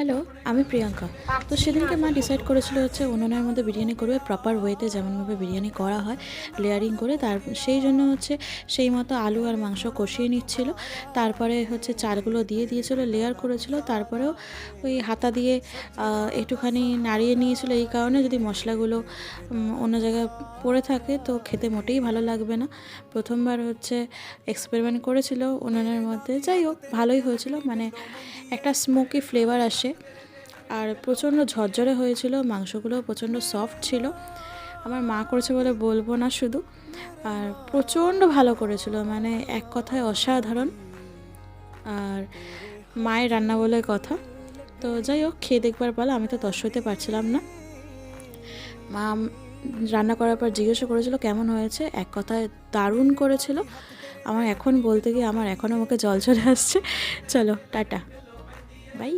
Hello, আমি প্রিয়াঙ্কা। তো সেদিনকে মা ডিসাইড করেছিল হচ্ছে উনুনের মধ্যে বিরিয়ানি করবে প্রপার ওয়েতে, যেমনভাবে বিরিয়ানি করা হয় লেয়ারিং করে। সেই জন্য হচ্ছে সেই মতো আলু আর মাংস কষিয়ে নিচ্ছিল। তারপরে হচ্ছে চালগুলো দিয়ে দিয়েছিল, লেয়ার করেছিল। তারপরেও ওই হাতা দিয়ে একটুখানি নাড়িয়ে নিয়েছিল, এই কারণে যদি মশলাগুলো অন্য জায়গায় পড়ে থাকে তো খেতে মোটেই ভালো লাগবে না। প্রথমবার হচ্ছে এক্সপেরিমেন্ট করেছিল উনুনের মধ্যে, যাই হোক ভালোই হয়েছিল, মানে একটা স্মোকি ফ্লেভার আসে। আর প্রচণ্ড ঝরঝরে হয়েছিল, মাংসগুলো প্রচণ্ড সফট ছিল। আমার মা করেছে বলে বলবো না শুধু, আর প্রচণ্ড ভালো করেছিল, মানে এক কথায় অসাধারণ। আর মায়ের রান্না বলে কথা। তো যাই হোক, খেয়ে দেখবার পালা, আমি তো তস হতে পারছিলাম না। মা রান্না করার পর জিজ্ঞাসা করেছিল কেমন হয়েছে, এক কথায় দারুণ করেছিল। আমার এখন বলতে গিয়ে আমার এখনও মুখে জল চলে আসছে। চলো টাটা, বাই।